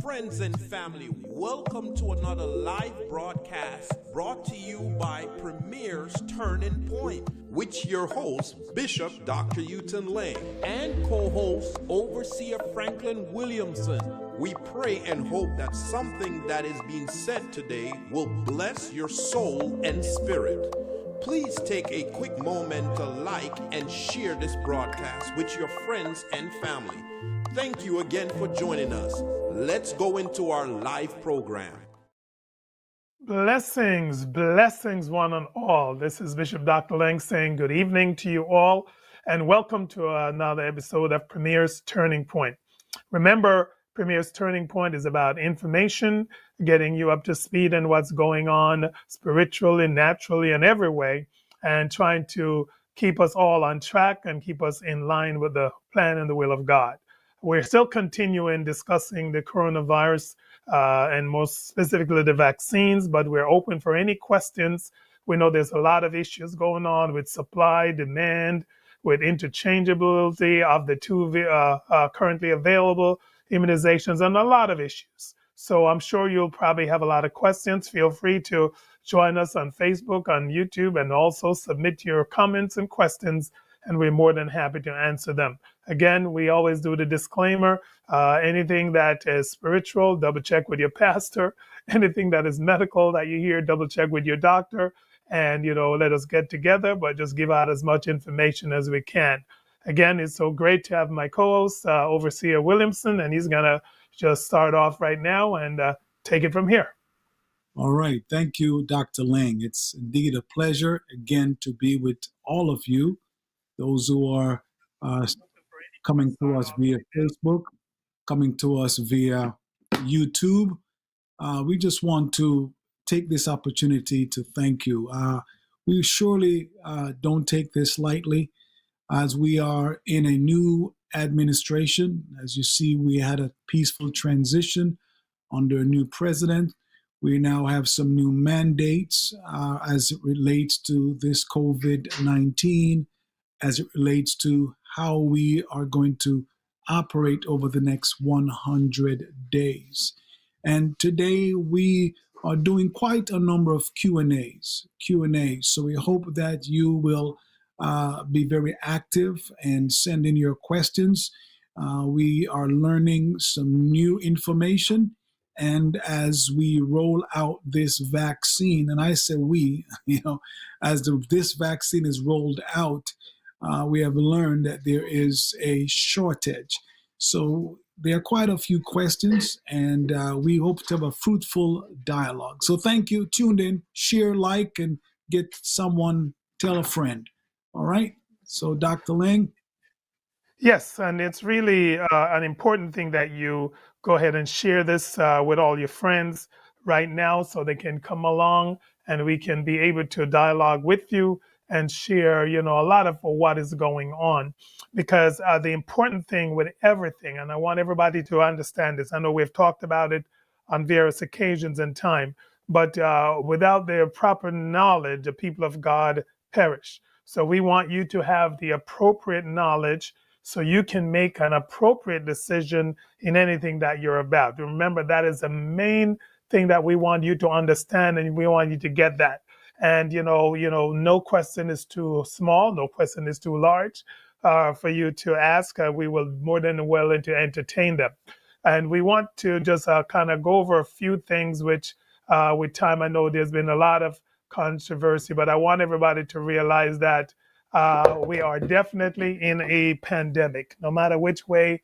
Friends and family, welcome to another live broadcast brought to you by Premier's Turning Point, with your host, Bishop Dr. Uton Lang, and co-host, Overseer Franklin Williamson. We pray and hope that something that is being said today will bless your soul and spirit. Please take a quick moment to like and share this broadcast with your friends and family. Thank you again for joining us. Let's go into our live program. Blessings, blessings one and all. This is Bishop Dr. Lang saying good evening to you all and welcome to another episode of Premier's Turning Point. Remember, Premier's Turning Point is about information, getting you up to speed in what's going on spiritually, naturally, and every way, and trying to keep us all on track and keep us in line with the plan and the will of God. We're still continuing discussing the coronavirus and most specifically the vaccines, but we're open for any questions. We know there's a lot of issues going on with supply, demand, with interchangeability of the two currently available immunizations, and a lot of issues. So I'm sure you'll probably have a lot of questions. Feel free to join us on Facebook, on YouTube, and also submit your comments and questions, and we're more than happy to answer them. Again, we always do the disclaimer, anything that is spiritual, double check with your pastor. Anything that is medical that you hear, double check with your doctor. And, let us get together, but just give out as much information as we can. Again, it's so great to have my co-host, Overseer Williamson, and he's going to just start off right now and take it from here. All right. Thank you, Dr. Lang. It's indeed a pleasure, again, to be with all of you, those who are coming to us via Facebook, coming to us via YouTube. We just want to take this opportunity to thank you. We surely don't take this lightly, as we are in a new administration. As you see, we had a peaceful transition under a new president. We now have some new mandates as it relates to this COVID-19, as it relates to how we are going to operate over the next 100 days. And today we are doing quite a number of Q&As. So we hope that you will be very active and send in your questions. We are learning some new information. And as we roll out this vaccine, and I say we, as this vaccine is rolled out, we have learned that there is a shortage. So there are quite a few questions, and we hope to have a fruitful dialogue. So thank you. Tuned in, share, like, and get someone, tell a friend. All right. So Dr. Lang. Yes, and it's really an important thing that you go ahead and share this with all your friends right now so they can come along and we can be able to dialogue with you and share, a lot of what is going on. Because the important thing with everything, and I want everybody to understand this, I know we've talked about it on various occasions in time, but without the proper knowledge, the people of God perish. So we want you to have the appropriate knowledge so you can make an appropriate decision in anything that you're about. Remember, that is the main thing that we want you to understand, and we want you to get that. And, no question is too small, no question is too large for you to ask. We will more than willing to entertain them. And we want to just kind of go over a few things, which with time, I know there's been a lot of controversy, but I want everybody to realize that we are definitely in a pandemic, no matter which way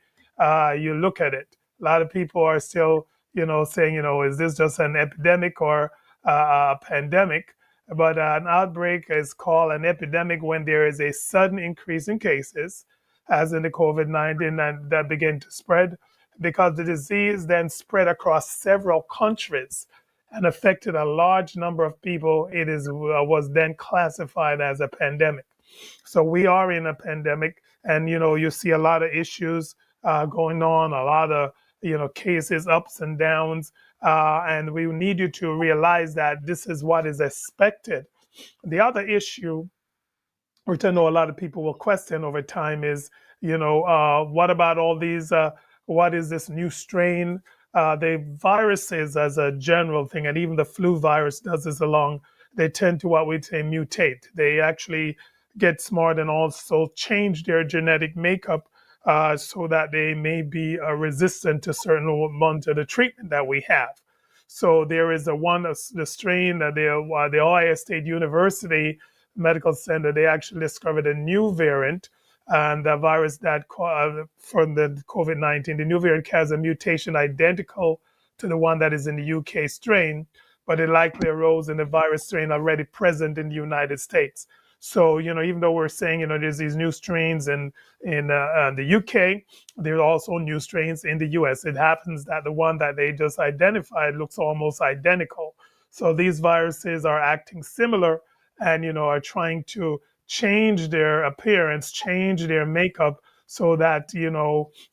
you look at it. A lot of people are still, saying, is this just an epidemic or a pandemic? But an outbreak is called an epidemic when there is a sudden increase in cases, as in the COVID-19, and that began to spread, because the disease then spread across several countries and affected a large number of people. It was then classified as a pandemic. So we are in a pandemic, and you see a lot of issues going on, a lot of cases, ups and downs, and we need you to realize that this is what is expected. The other issue, which I know a lot of people will question over time, is what about all these? What is this new strain the viruses as a general thing, and even the flu virus does this along, they tend to what we'd say mutate. They actually get smart and also change their genetic makeup so that they may be resistant to certain amount of the treatment that we have. So there is the strain that the Ohio State University Medical Center, they actually discovered a new variant, and the virus that from the COVID-19, the new variant has a mutation identical to the one that is in the UK strain, but it likely arose in the virus strain already present in the United States. So, even though we're saying, there's these new strains in the UK, there are also new strains in the US. It happens that the one that they just identified looks almost identical. So these viruses are acting similar and, are trying to change their appearance, change their makeup so that,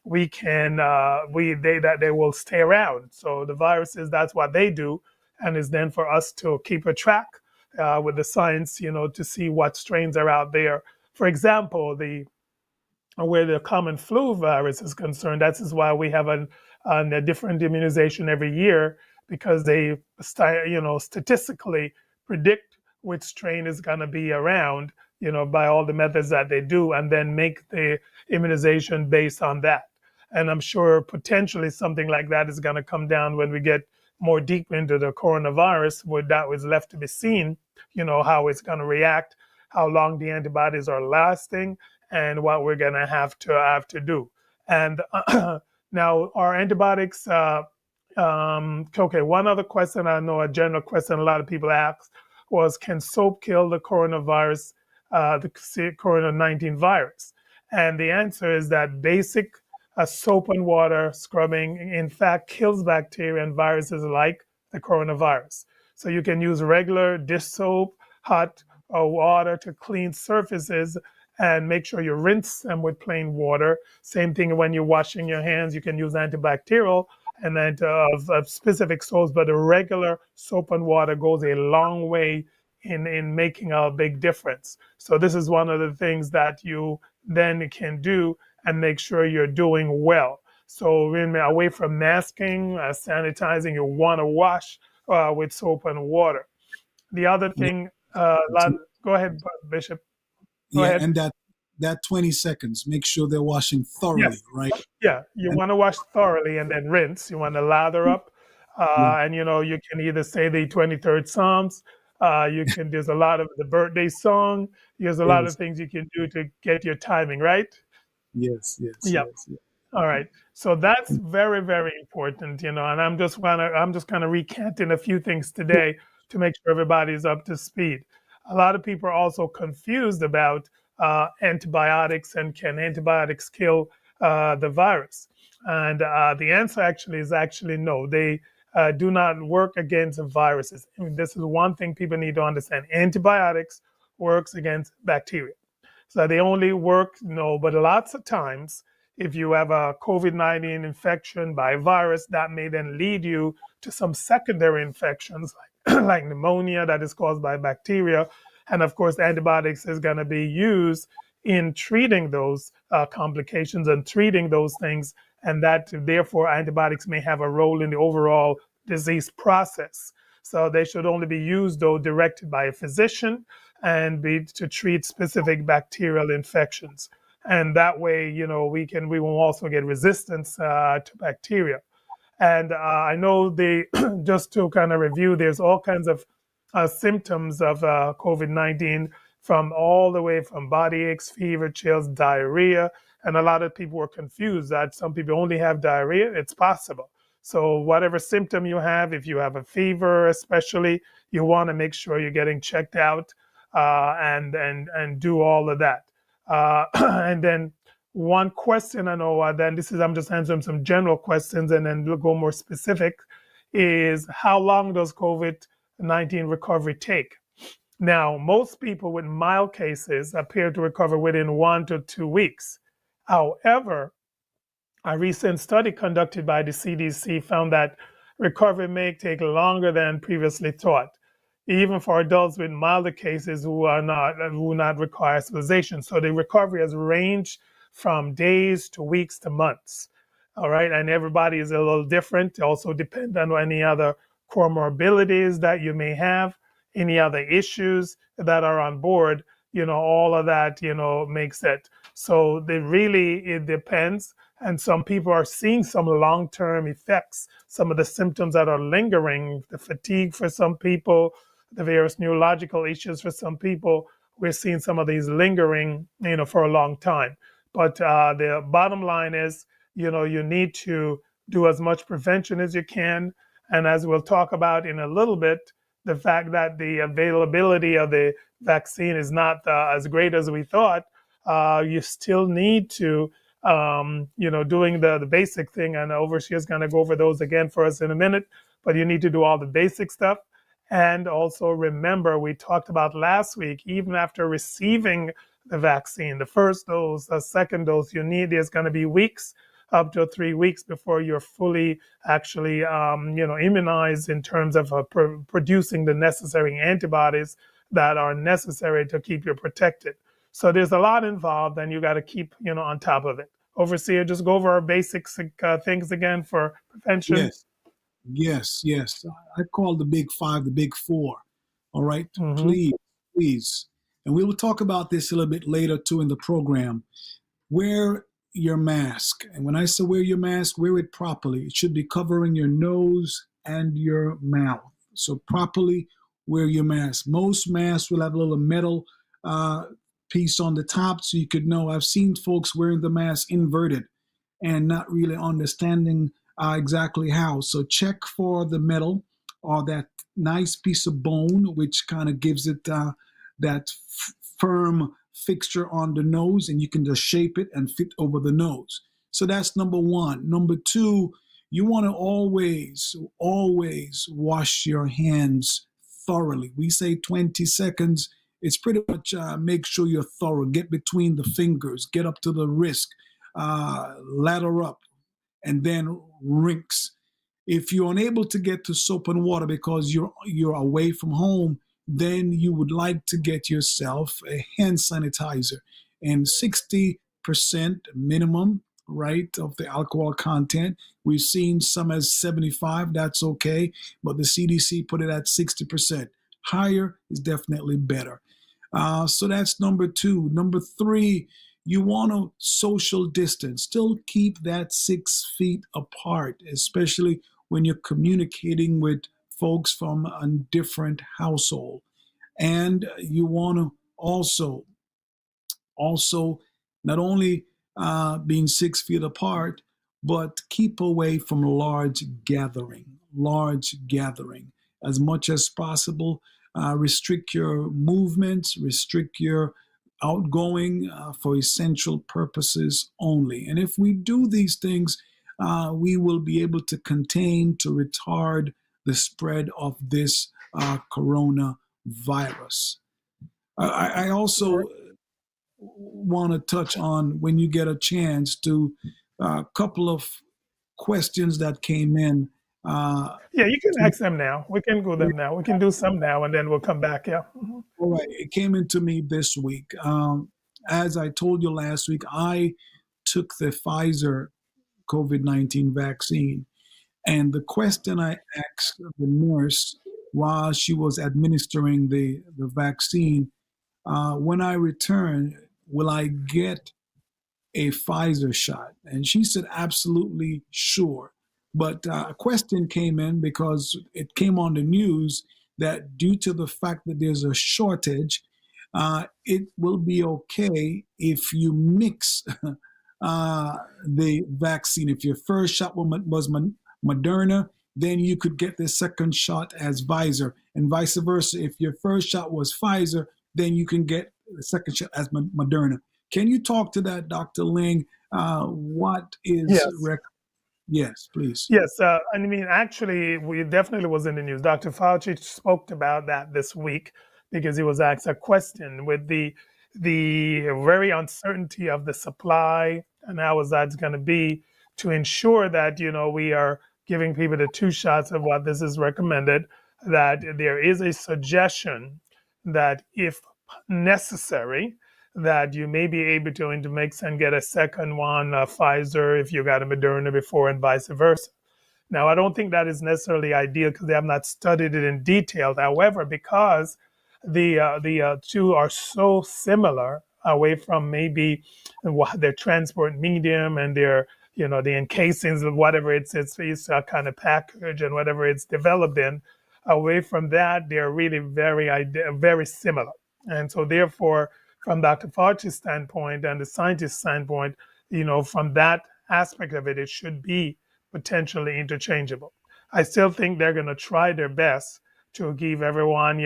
we can, that they will stay around. So the viruses, that's what they do. And it's then for us to keep a track with the science, to see what strains are out there. For example, where the common flu virus is concerned, that is why we have a different immunization every year, because they, statistically predict which strain is going to be around, by all the methods that they do, and then make the immunization based on that. And I'm sure potentially something like that is going to come down when we get more deep into the coronavirus, where that was left to be seen, how it's going to react, how long the antibodies are lasting, and what we're going to have to do. And now, our antibiotics. Okay, one other question I know, a general question a lot of people asked was, can soap kill the coronavirus, the COVID-19 virus? And the answer is that basic soap and water scrubbing, in fact, kills bacteria and viruses like the coronavirus. So you can use regular dish soap, hot water to clean surfaces, and make sure you rinse them with plain water. Same thing when you're washing your hands, you can use antibacterial and then of specific soaps, but a regular soap and water goes a long way in making a big difference. So this is one of the things that you then can do and make sure you're doing well. So away from masking, sanitizing, you want to wash with soap and water. The other Yeah, thing, go ahead, Bishop. Go yeah, ahead. and that 20 seconds, make sure they're washing thoroughly, Yes. right? Yeah, you And want to wash thoroughly and then rinse. You want to lather up, yeah, and you can either say the 23rd Psalms. There's a lot of the birthday song. There's a lot of yes, things you can do to get your timing right. yes, yes, Yeah. yes, yes. All right. So that's very, very important, and I'm just kind of recanting a few things today to make sure everybody's up to speed. A lot of people are also confused about antibiotics and can antibiotics kill the virus? And the answer is actually no. They do not work against viruses. I mean, this is one thing people need to understand. Antibiotics works against bacteria. So they only work, but lots of times, if you have a COVID-19 infection by a virus, that may then lead you to some secondary infections like, like pneumonia that is caused by bacteria. And of course, antibiotics is going to be used in treating those complications and treating those things. And that, therefore, antibiotics may have a role in the overall disease process. So they should only be used, though, directed by a physician and be to treat specific bacterial infections. And that way, we will also get resistance to bacteria. And I know just to kind of review, there's all kinds of symptoms of COVID-19, from all the way from body aches, fever, chills, diarrhea. And a lot of people were confused that some people only have diarrhea. It's possible. So whatever symptom you have, if you have a fever especially, you want to make sure you're getting checked out and do all of that. And then one question I know, I'm just answering some general questions and then we'll go more specific, is how long does COVID-19 recovery take? Now, most people with mild cases appear to recover within 1 to 2 weeks. However, a recent study conducted by the CDC found that recovery may take longer than previously thought, even for adults with milder cases who not require hospitalization. So the recovery has ranged from days to weeks to months. All right. And everybody is a little different. It also depends on any other comorbidities that you may have, any other issues that are on board, all of that, makes it. So it depends. And some people are seeing some long-term effects, some of the symptoms that are lingering, the fatigue for some people, the various neurological issues for some people. We're seeing some of these lingering, for a long time. But the bottom line is, you need to do as much prevention as you can. And as we'll talk about in a little bit, the fact that the availability of the vaccine is not as great as we thought, you still need to, doing the basic thing. And Overseer is going to go over those again for us in a minute, but you need to do all the basic stuff. And also remember, we talked about last week, even after receiving the vaccine, the first dose, the second dose, there's going to be weeks, up to 3 weeks before you're fully actually, immunized in terms of producing the necessary antibodies that are necessary to keep you protected. So there's a lot involved, and you got to keep, on top of it. Overseer, just go over our basic things again for prevention. Yes, yes. I call the big five the big four. All right, Mm-hmm. please. And we will talk about this a little bit later too in the program. Wear your mask. And when I say wear your mask, wear it properly. It should be covering your nose and your mouth. So properly wear your mask. Most masks will have a little metal piece on the top so you could know. I've seen folks wearing the mask inverted and not really understanding exactly how. So check for the metal or that nice piece of bone, which kind of gives it that firm fixture on the nose, and you can just shape it and fit over the nose. So that's number one. Number two, you want to always wash your hands thoroughly. We say 20 seconds. It's pretty much make sure you're thorough. Get between the fingers, get up to the wrist, lather up, and then rinse. If you're unable to get to soap and water because you're away from home, then you would like to get yourself a hand sanitizer, and 60% minimum, right, of the alcohol content. We've seen some as 75, that's okay, but the CDC put it at 60%. Higher is definitely better. So that's number two. Number three, you want to social distance. Still keep that 6 feet apart, especially when you're communicating with folks from a different household. And you want to also not only being 6 feet apart, but keep away from large gathering as much as possible. Restrict your movements, restrict your outgoing for essential purposes only. And if we do these things, we will be able to contain, to retard the spread of this coronavirus. I also want to touch on, when you get a chance, to a couple of questions that came in. Yeah, you can ask them now. We can go them now. We can do some now, and then we'll come back. Yeah. All right, it came into me this week. As I told you last week, I took the Pfizer COVID-19 vaccine. And the question I asked the nurse while she was administering the vaccine, when I return, will I get a Pfizer shot? And she said, absolutely sure. But a question came in because it came on the news that due to the fact that there's a shortage, it will be okay if you mix the vaccine. If your first shot was Moderna, then you could get the second shot as Pfizer, and vice versa. If your first shot was Pfizer, then you can get the second shot as Moderna. Can you talk to that, Dr. Ling? What is Yes. Yes, please. Yes, I mean, actually, we definitely was in the news. Dr. Fauci spoke about that this week because he was asked a question with the very uncertainty of the supply and how is that's going to be, to ensure that we are giving people the 2 shots of what this is recommended. That there is a suggestion that if necessary, that you may be able to intermix and get a second one, Pfizer, if you got a Moderna before, and vice versa. Now, I don't think that is necessarily ideal because they have not studied it in detail. However, because the two are so similar, away from maybe their transport medium and their the encasings of whatever it's kind of package and whatever it's developed in, away from that, they're really very similar. And so, therefore, from Dr. Fauci's standpoint and the scientist standpoint, from that aspect of it, it should be potentially interchangeable. I still think they're going to try their best to give everyone,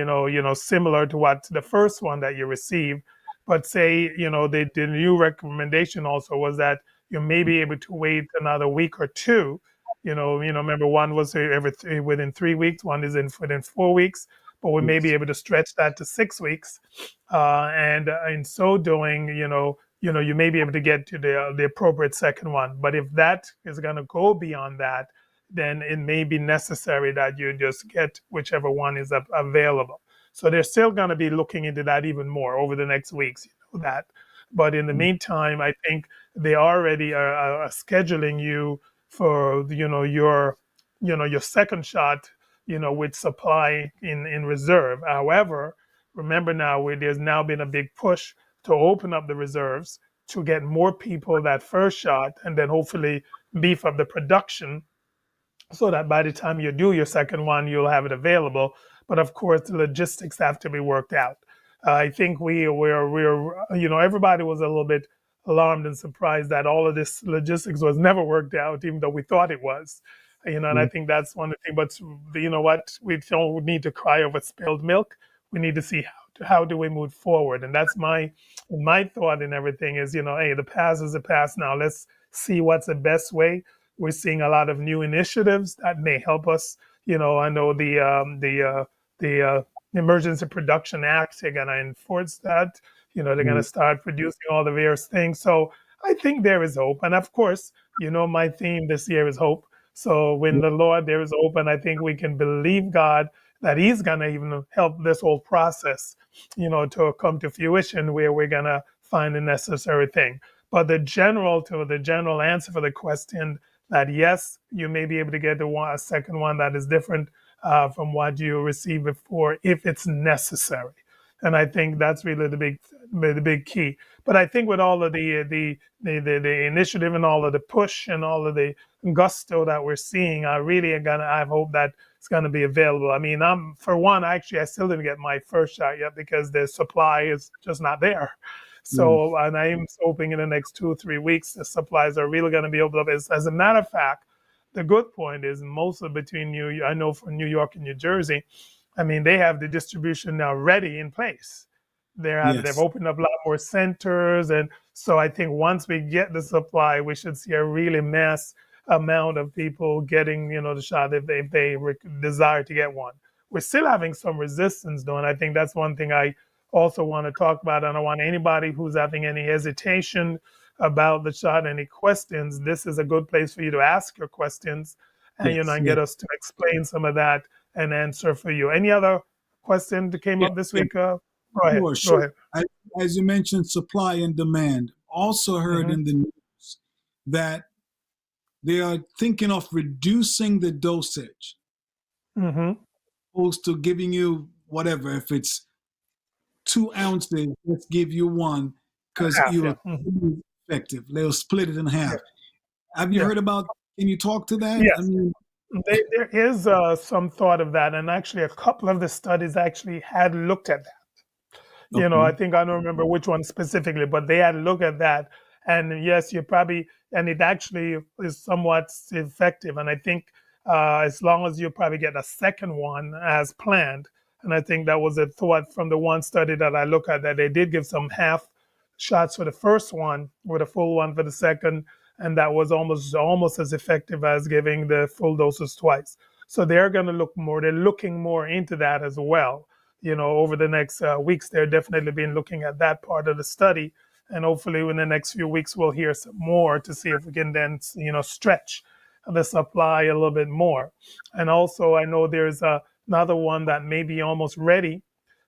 similar to what the first one that you received. But say, the new recommendation also was that you may be able to wait another week or two. Remember, one was within 3 weeks, one is within 4 weeks, but we may be Yes. able to stretch that to 6 weeks. And in so doing, you may be able to get to the appropriate second one. But if that is going to go beyond that, then it may be necessary that you just get whichever one is available. So they're still going to be looking into that even more over the next weeks, that. But in the meantime, I think they already are scheduling you for your second shot, with supply in reserve. However, remember now there's now been a big push to open up the reserves to get more people that first shot, and then hopefully beef up the production so that by the time you do your second one, you'll have it available. But of course, the logistics have to be worked out. I think everybody was a little bit alarmed and surprised that all of this logistics was never worked out, even though we thought it was. And I Mm. think that's one of the things. But you know what? We don't need to cry over spilled milk. We need to see how do we move forward. And that's my thought and everything is, hey, the past is the past now. Let's see what's the best way. We're seeing a lot of new initiatives that may help us. I know the Emergency Production Act, they're going to enforce that. They're going to Mm. start producing all the various things. So I think there is hope. And of course, my theme this year is hope. So when Yeah. the Lord, there is hope, and I think we can believe God that He's going to even help this whole process, to come to fruition where we're going to find the necessary thing. But the general answer for the question that yes, you may be able to get a second one that is different from what you received before if it's necessary. And I think that's really the big key. But I think with all of the initiative and all of the push and all of the gusto that we're seeing, I hope that it's gonna be available. I mean, for one, actually I still didn't get my first shot yet because the supply is just not there. Mm. So, and I'm hoping in the next 2 or 3 weeks the supplies are really going to be able to. As a matter of fact, the good point is most of between I know for New York and New Jersey, I mean, they have the distribution now ready in place. They've Yes. opened up a lot more centers, and so I think once we get the supply, we should see a really mass amount of people getting the shot if they desire to get one. We're still having some resistance though, and I think that's one thing I also want to talk about. I don't want anybody who's having any hesitation about the shot, any questions. This is a good place for you to ask your questions, and Yes. and Yes. get us to explain some of that and answer for you. Any other question that came Yeah. up this Yeah. week? Go ahead. Sure. Go Sure. ahead. I, as you mentioned, supply and demand. Also heard Hmm. in the news that they are thinking of reducing the dosage, Hmm. opposed to giving you whatever. If it's 2 ounces, let's give you one because Half. you Yeah. are effective. They'll split it in Yeah. half. Have you Yeah. heard about? Can you talk to that? I Yes. mean, There is some thought of that, and actually, a couple of the studies actually had looked at that. I okay. think I don't remember which one specifically, but they had looked at that. And yes, and it actually is somewhat effective. And I think as long as you probably get a second one as planned, and I think that was a thought from the one study that I look at, that they did give some half shots for the first one with a full one for the second, and that was almost as effective as giving the full doses twice. So they're looking more into that as well. Over the next weeks, they're definitely been looking at that part of the study. And hopefully in the next few weeks, we'll hear some more to see if we can then, stretch the supply a little bit more. And also, I know there's another one that may be almost ready.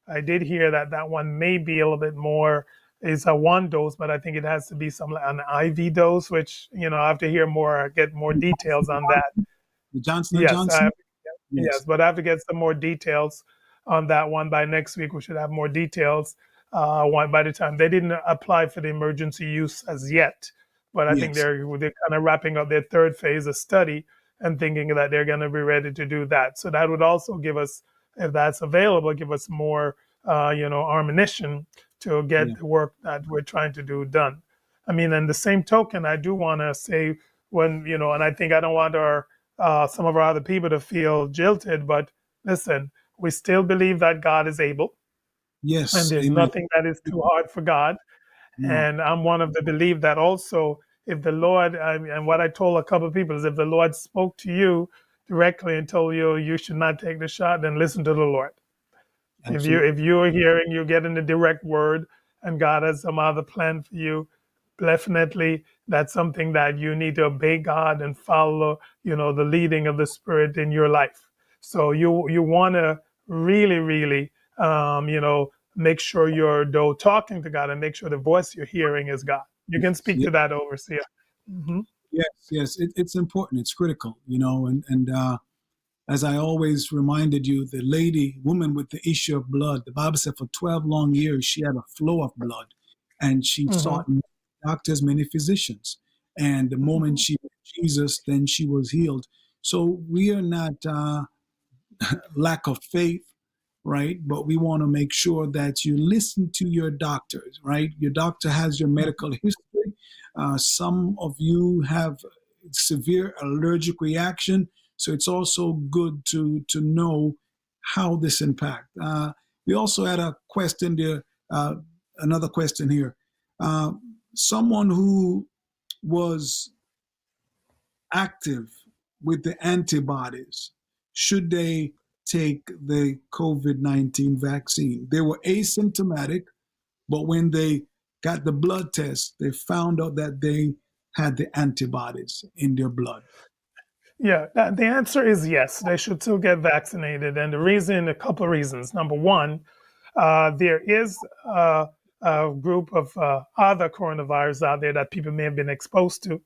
I did hear that one may be a little bit more is a one dose, but I think it has to be an IV dose, which I have to hear more, get more details on that. The Johnson and Yes, Johnson? yes, Yes. but I have to get some more details on that one by next week. We should have more details by the time they didn't apply for the emergency use as yet, but I think Yes. they're kind of wrapping up their third phase of study and thinking that they're going to be ready to do that. So that would also give us, if that's available, give us more, ammunition to Yeah. get the work that we're trying to do done. I mean, in the same token, I do want to say and I think I don't want some of our other people to feel jilted, but listen, we still believe that God is able, and Yes. there's Amen. nothing that is too hard for God. No. And I'm one of the believe that also, if the Lord, and what I told a couple of people is, if the Lord spoke to you directly and told you you should not take the shot, then listen to the Lord. Absolutely. If you're hearing, you're getting the direct word, and God has some other plan for you, definitely that's something that you need to obey God and follow, the leading of the Spirit in your life. So you want to really, really, make sure you're though talking to God, and make sure the voice you're hearing is God. You can speak Yes. to that, overseer. Hmm. Yes. Yes. It's important. It's critical, and as I always reminded you, the woman with the issue of blood, the Bible said for 12 long years she had a flow of blood, and she Hmm. sought many doctors, many physicians. And the moment Hmm. she met Jesus, then she was healed. So we are not lack of faith, right? But we want to make sure that you listen to your doctors, right? Your doctor has your medical history. Some of you have severe allergic reaction, so it's also good to know how this impact. We also had a question there, another question here. Uh, Someone who was active with the antibodies, should they take the COVID-19 vaccine? They were asymptomatic, but when they got the blood test, they found out that they had the antibodies in their blood. Yeah, the answer is yes. They should still get vaccinated, and a couple of reasons. Number one, there is a group of other coronavirus out there that people may have been exposed to.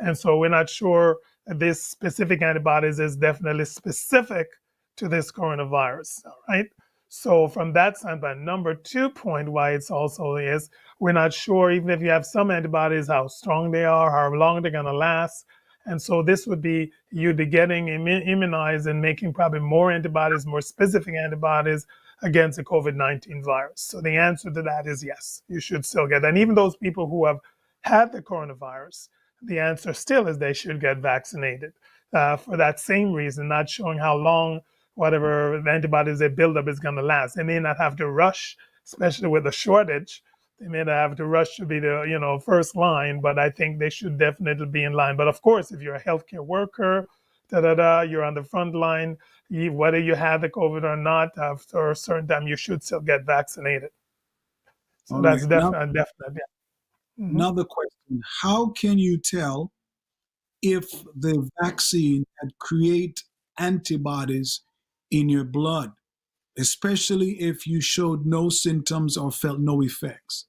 And so we're not sure this specific antibodies is definitely specific to this coronavirus. All right. So from that standpoint, number 2 point why it's also is we're not sure, even if you have some antibodies, how strong they are, how long they're going to last. And so this would be you'd be getting immunized and making probably more antibodies, more specific antibodies against the COVID-19 virus. So the answer to that is yes, you should still get. And even those people who have had the coronavirus, the answer still is they should get vaccinated for that same reason, not showing how long whatever antibodies they build up is going to last. They may not have to rush, especially with a shortage. They may not have to rush to be the first line, but I think they should definitely be in line. But of course, if you're a healthcare worker, you're on the front line, whether you have the COVID or not, after a certain time, you should still get vaccinated. So All right. that's Now, definitely. Yeah. Hmm. another question. How can you tell if the vaccine had create antibodies in your blood, especially if you showed no symptoms or felt no effects?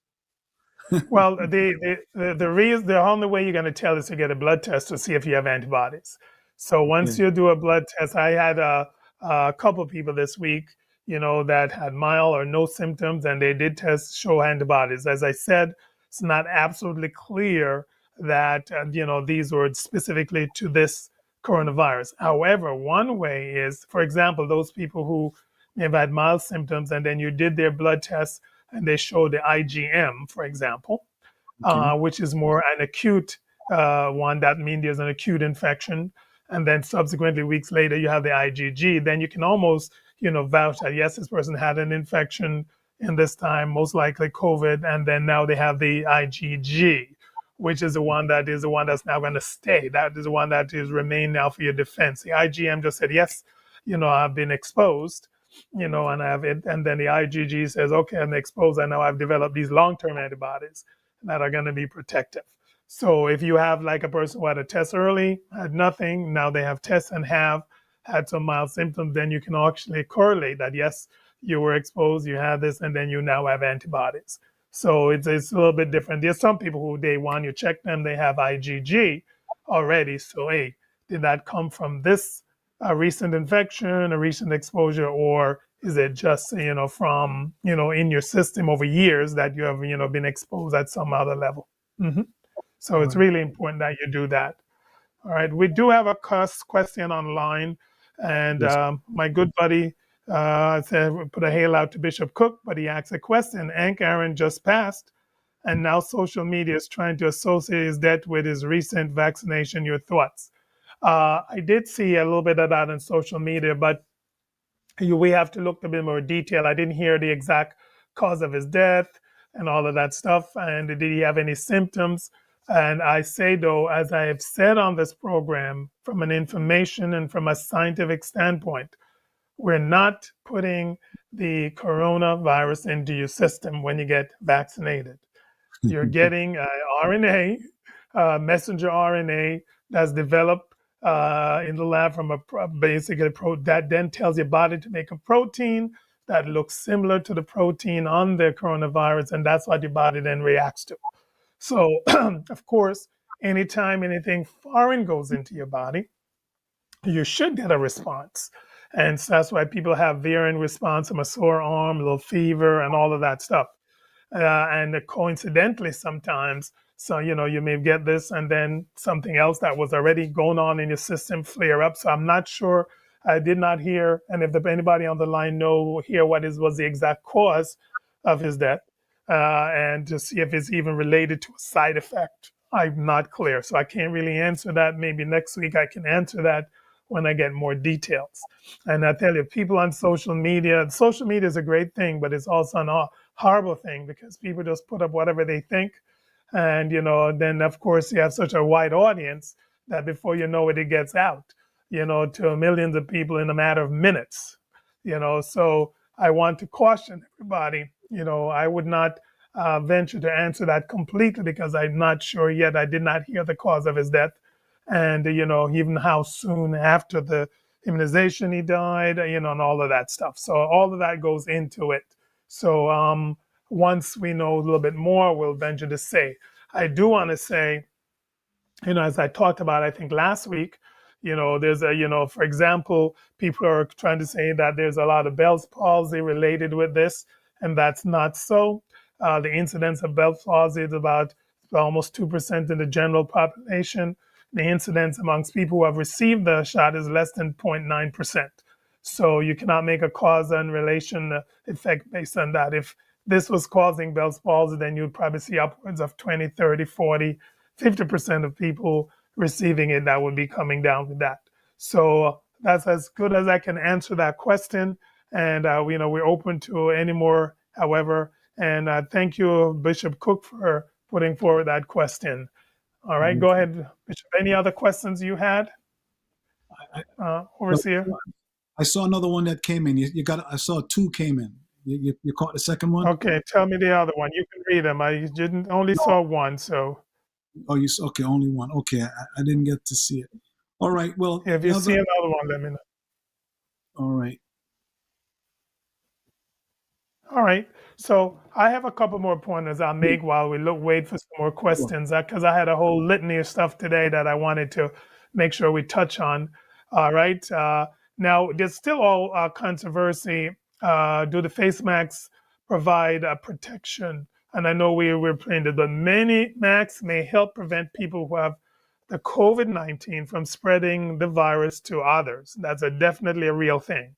Well, the only way you're going to tell is to get a blood test to see if you have antibodies. So once Okay. you do a blood test, I had a couple of people this week, that had mild or no symptoms, and they did test show antibodies. As I said, it's not absolutely clear that these were specifically to this coronavirus. However, one way is, for example, those people who may have had mild symptoms, and then you did their blood test and they show the IgM, for example, Okay. which is more an acute one. That means there's an acute infection. And then subsequently, weeks later, you have the IgG. Then you can almost, vouch that, yes, this person had an infection in this time, most likely COVID. And then now they have the IgG, which is the one that's now going to stay. That is the one that is remain now for your defense. The IgM just said, yes, I've been exposed, and I have it. And then the IgG says, okay, I'm exposed. I know I've developed these long-term antibodies that are going to be protective. So if you have like a person who had a test early, had nothing, now they have tests and have had some mild symptoms, then you can actually correlate that, yes, you were exposed, you had this, and then you now have antibodies. So it's a little bit different. There's some people who day one, you check them, they have IgG already. So, hey, did that come from this recent infection, a recent exposure, or is it just, from, in your system over years that you have, been exposed at some other level? hmm So All it's right. really important that you do that. All right, we do have a question online, and Yes. my good buddy said put a hail out to Bishop Cook, but he asked a question. Hank Aaron just passed, and now social media is trying to associate his death with his recent vaccination. Your thoughts? I did see a little bit of that on social media, but we have to look a bit more detail. I didn't hear the exact cause of his death and all of that stuff. And did he have any symptoms? And I say, though, as I have said on this program, from an information and from a scientific standpoint, we're not putting the coronavirus into your system when you get vaccinated. You're getting RNA, messenger RNA that's developed in the lab from basically that then tells your body to make a protein that looks similar to the protein on the coronavirus, and that's what your body then reacts to. So, of course, anytime anything foreign goes into your body, you should get a response. And so that's why people have varying response from a sore arm, a little fever, and all of that stuff. And coincidentally, sometimes, so you may get this, and then something else that was already going on in your system flare up. So I'm not sure. I did not hear, and if anybody on the line hear what was the exact cause of his death, and to see if it's even related to a side effect. I'm not clear, so I can't really answer that. Maybe next week I can answer that when I get more details. And I tell you, people on social media is a great thing, but it's also a horrible thing because people just put up whatever they think. And, then of course you have such a wide audience that before you know it, it gets out, to millions of people in a matter of minutes, So I want to caution everybody, I would not venture to answer that completely because I'm not sure yet. I did not hear the cause of his death. And, even how soon after the immunization he died, and all of that stuff. So all of that goes into it. So once we know a little bit more, we'll venture to say. I do want to say, as I talked about, I think last week, there's for example, people are trying to say that there's a lot of Bell's palsy related with this, and that's not so. The incidence of Bell's palsy is about almost 2% in the general population. The incidence amongst people who have received the shot is less than 0.9%. So you cannot make a cause and relation effect based on that. If this was causing Bell's palsy, then you'd probably see upwards of 20, 30, 40, 50% of people receiving it that would be coming down with that. So that's as good as I can answer that question. And, we're open to any more, however. And thank you, Bishop Cook, for putting forward that question. All right, go ahead, Bishop. Any other questions you had, Well, Overseer? I saw another one that came in. You got. I saw two came in. You caught the second one? Okay, tell me the other one. You can read them. I didn't only saw one, so Oh, you saw, okay, only one. Okay, I didn't get to see it. All right. Well, if the you other. see another one, let me know. All right. All right. So I have a couple more pointers I'll make while we wait for some more questions, because I had a whole litany of stuff today that I wanted to make sure we touch on. All right. Now, there's still all controversy. Do the face masks provide protection? And I know we're playing it, but many masks may help prevent people who have the COVID-19 from spreading the virus to others. That's definitely a real thing.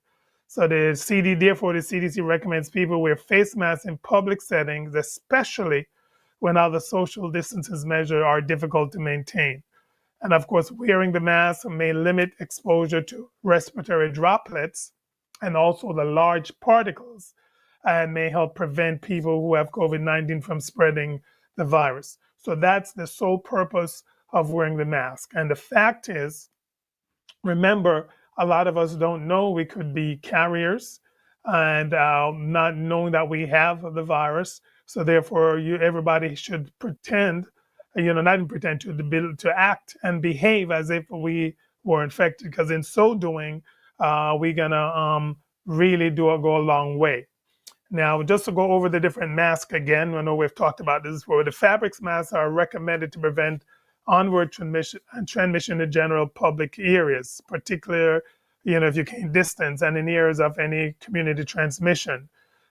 So therefore, the CDC recommends people wear face masks in public settings, especially when other social distances measures are difficult to maintain. And of course, wearing the mask may limit exposure to respiratory droplets and also the large particles, and may help prevent people who have COVID-19 from spreading the virus. So that's the sole purpose of wearing the mask. And the fact is, remember, a lot of us don't know we could be carriers and not knowing that we have the virus. So therefore, everybody should pretend, not pretend to act and behave as if we were infected, because in so doing, we're gonna really go a long way. Now, just to go over the different masks again, I know we've talked about this before. The fabrics masks are recommended to prevent onward transmission in general public areas, particular, if you can distance and in areas of any community transmission.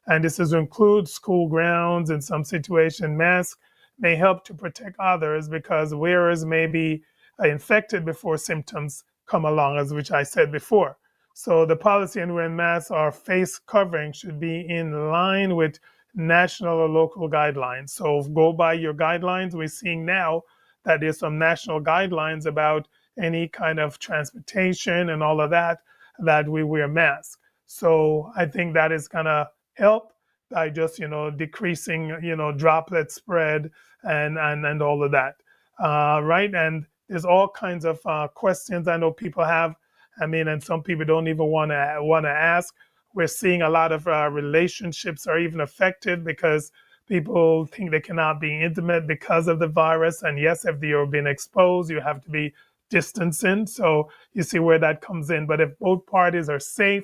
And this is to include school grounds in some situation. Masks may help to protect others because wearers may be infected before symptoms come along, as which I said before. So the policy on wearing masks or face covering should be in line with national or local guidelines. So go by your guidelines. We're seeing now that there's some national guidelines about any kind of transportation and all of that, that we wear masks. So I think that is going to help by just, decreasing, droplet spread and all of that. Right. And there's all kinds of questions I know people have. I mean, and some people don't even want to ask. We're seeing a lot of relationships are even affected because people think they cannot be intimate because of the virus. And yes, if you're being exposed, you have to be distancing. So you see where that comes in. But if both parties are safe,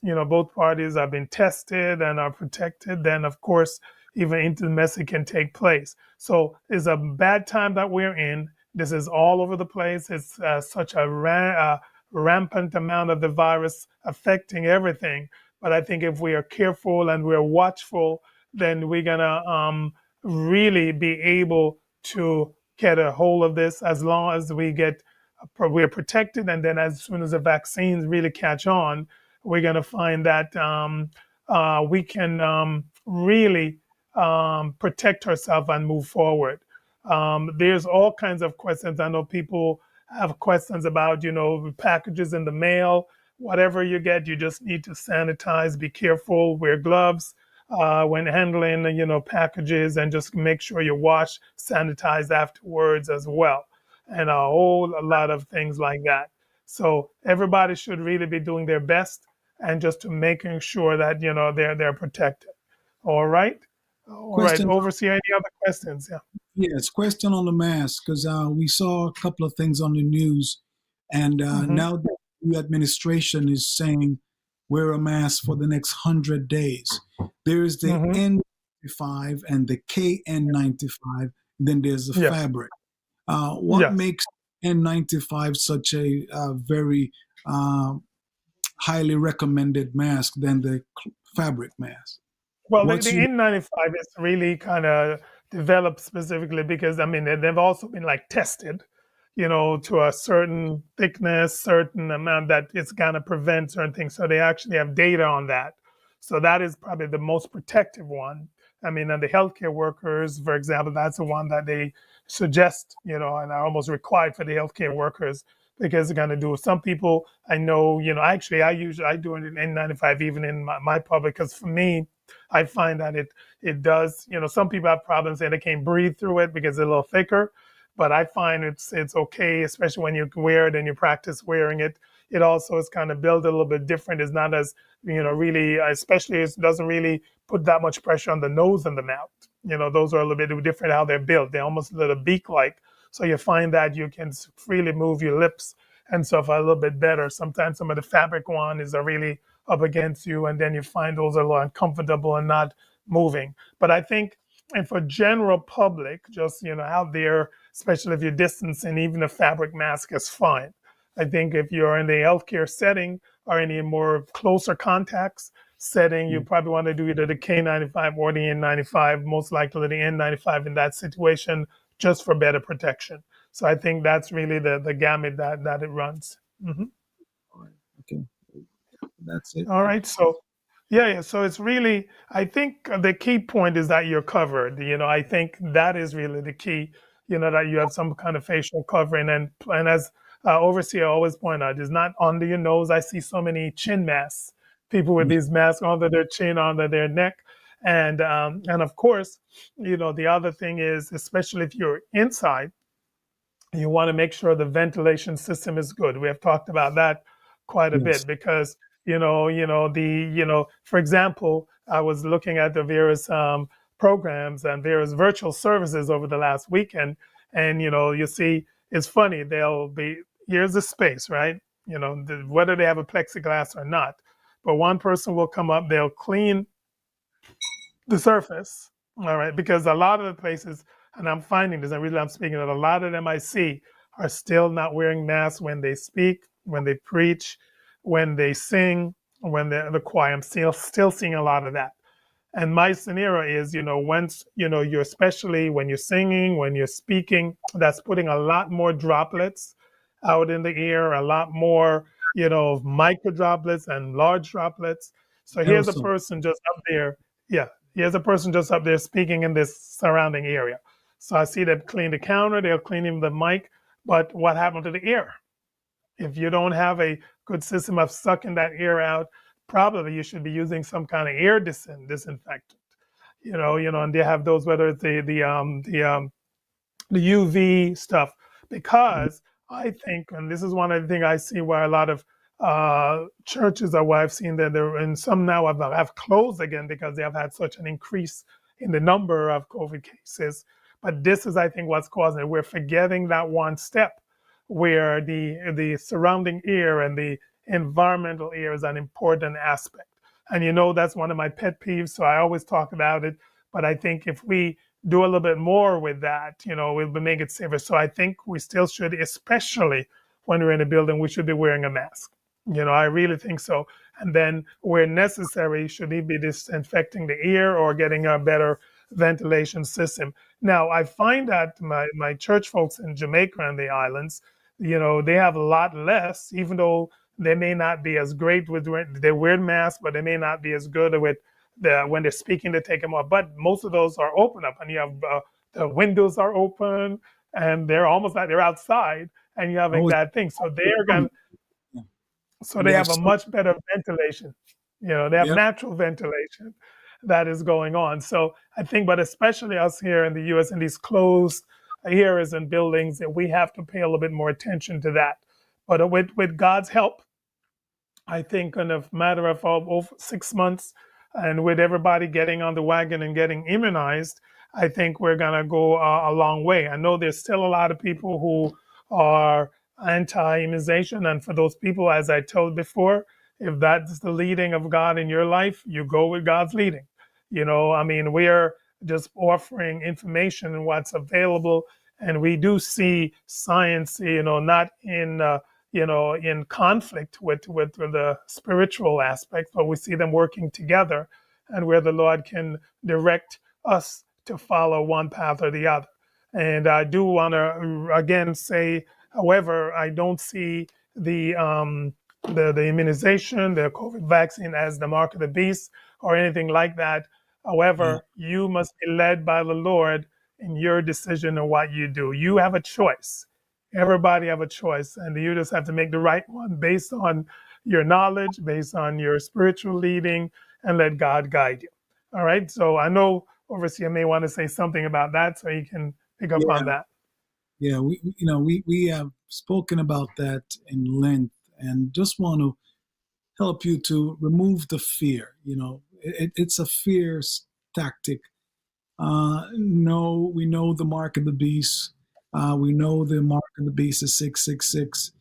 both parties have been tested and are protected, then of course, even intimacy can take place. So it's a bad time that we're in. This is all over the place. It's such a rampant amount of the virus affecting everything. But I think if we are careful and we're watchful, then we're gonna really be able to get a hold of this as long as we're protected. And then as soon as the vaccines really catch on, we're gonna find that we can really protect ourselves and move forward. There's all kinds of questions. I know people have questions about, packages in the mail. Whatever you get, you just need to sanitize, be careful, wear gloves when handling, packages, and just make sure you wash, sanitize afterwards as well, and a whole lot of things like that. So everybody should really be doing their best and just to making sure that, they're protected. All right. All right. Question. Overseer, any other questions? Yeah. Yes, question on the mask, because we saw a couple of things on the news, and Mm-hmm. now the new administration is saying wear a mask for the next 100 days. There's the Mm-hmm. N95 and the KN95, then there's the Yes. fabric. What Yes. makes N95 such a very highly recommended mask than the fabric mask? Well, the What's you? N95 is really kind of developed specifically because, I mean, they've also been like tested, to a certain thickness, certain amount that it's going to prevent certain things. So they actually have data on that. So that is probably the most protective one. I mean, and the healthcare workers, for example, that's the one that they suggest, and are almost required for the healthcare workers because they're going to do. Some people I know, actually I do an N95 even in my public because for me, I find that it does, some people have problems and they can't breathe through it because it's a little thicker. But I find it's okay, especially when you wear it and you practice wearing it. It also is kind of built a little bit different. It's not as, really, especially it doesn't really put that much pressure on the nose and the mouth. Those are a little bit different how they're built. They're almost a little beak-like. So you find that you can freely move your lips and stuff a little bit better. Sometimes some of the fabric one is really up against you, and then you find those are a little uncomfortable and not moving. But I think, and for general public, just out there, especially if you're distancing, even a fabric mask is fine. I think if you're in the healthcare setting or any more closer contacts setting, you probably want to do either the K95 or the N95, most likely the N95 in that situation, just for better protection. So I think that's really the gamut that it runs. Mhm. Okay, that's it. All right. So, yeah. So it's really, I think the key point is that you're covered. I think that is really the key. That you have some kind of facial covering, and as overseer always point out, it's not under your nose. I see so many chin masks. People with these masks under their chin, under their neck, and of course, the other thing is, especially if you're inside, you want to make sure the ventilation system is good. We have talked about that quite a Yes. bit because for example, I was looking at the various programs and various virtual services over the last weekend, and you see it's funny. They'll be here's the space, right? Whether they have a plexiglass or not, but one person will come up, they'll clean the surface. All right, because a lot of the places, and I'm finding this, and really I'm speaking that a lot of them I see are still not wearing masks when they speak, when they preach, when they sing, when the choir. I'm still seeing a lot of that. And my scenario is, once, you're especially when you're singing, when you're speaking, that's putting a lot more droplets out in the air, a lot more, micro droplets and large droplets. So here's a Aerosol. person just up there. Yeah, here's a person just up there speaking in this surrounding area. So I see them clean the counter, they'll clean him the mic. But what happened to the air? If you don't have a good system of sucking that air out, probably you should be using some kind of air disinfectant. And they have those, whether it's the UV stuff, because I think, and this is one of the things I see where a lot of churches are where I've seen that there, and some now have closed again because they have had such an increase in the number of COVID cases. But this is, I think, what's causing it. We're forgetting that one step where the surrounding air and the environmental air is an important aspect. And that's one of my pet peeves, so I always talk about it. But I think if we do a little bit more with that, we'll make it safer. So I think we still should, especially when we're in a building, we should be wearing a mask. I really think so. And then where necessary, should he be disinfecting the air or getting a better ventilation system. Now, I find that my church folks in Jamaica and the islands, they have a lot less, even though they may not be as great with, they wear masks, but they may not be as good with when they're speaking to take them off. But most of those are open up, and you have the windows are open, and they're almost like they're outside, and you have like Oh, that thing. So they're going yeah. so And they they have have a so, much better ventilation. They have yep. natural ventilation that is going on. So I think, but especially us here in the U.S. in these closed areas and buildings, that we have to pay a little bit more attention to that. But with God's help, I think in a matter of over 6 months, and with everybody getting on the wagon and getting immunized, I think we're going to go a long way. I know there's still a lot of people who are anti-immunization. And for those people, as I told before, if that's the leading of God in your life, you go with God's leading. I mean, we're just offering information and what's available. And we do see science, not in conflict with the spiritual aspect, but we see them working together, and where the Lord can direct us to follow one path or the other. And I do want to again say, however, I don't see the immunization, the COVID vaccine as the mark of the beast or anything like that. Yeah. However, you must be led by the Lord in your decision of what you do. You have a choice. Everybody have a choice, and you just have to make the right one based on your knowledge, based on your spiritual leading, and let God guide you. All right. So I know Overseer may want to say something about that, so you can pick up Yeah. on that. Yeah. We have spoken about that in length, and just want to help you to remove the fear. It's a fear tactic. No, we know the mark of the beast. We know the mark of the beast is 666.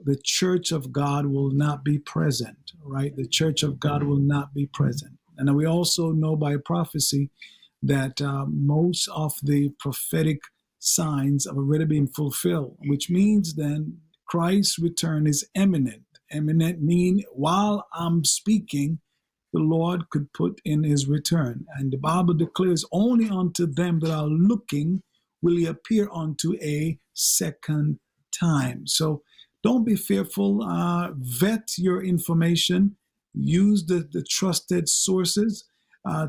The church of God will not be present, right? The church of God will not be present. And we also know by prophecy that most of the prophetic signs have already been fulfilled, which means then Christ's return is imminent. Imminent mean while I'm speaking, the Lord could put in his return. And the Bible declares only unto them that are looking will he appear unto a second time. So don't be fearful. Vet your information. Use the trusted sources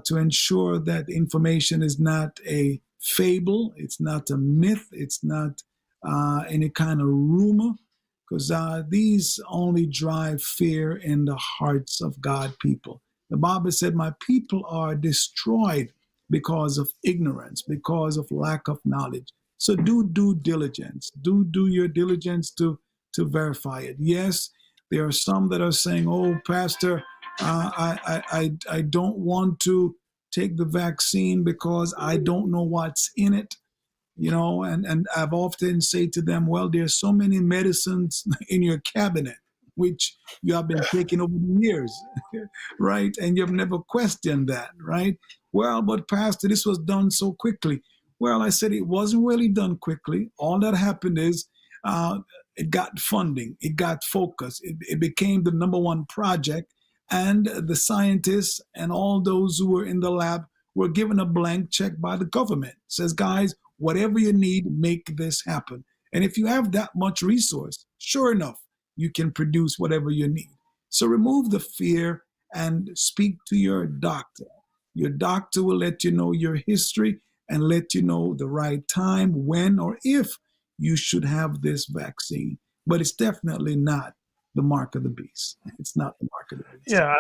to ensure that information is not a fable. It's not a myth. It's not any kind of rumor, because these only drive fear in the hearts of God people. The Bible said, my people are destroyed because of ignorance, because of lack of knowledge. So do due diligence. Do your diligence to verify it. Yes, there are some that are saying, oh, Pastor, I don't want to take the vaccine because I don't know what's in it. And I've often say to them, well, there's so many medicines in your cabinet. which you have been taking over the years, right? And you've never questioned that, right? Well, but Pastor, this was done so quickly. Well, I said it wasn't really done quickly. All that happened is uh, it got funding, it got focus, it became the number one project, and the scientists and all those who were in the lab were given a blank check by the government. It says, guys, whatever you need, make this happen. And if you have that much resource, sure enough, you can produce whatever you need. So remove the fear and speak to your doctor. Your doctor will let you know your history and let you know the right time, when or if you should have this vaccine. But it's definitely not the mark of the beast. It's not the mark of the beast. Yeah,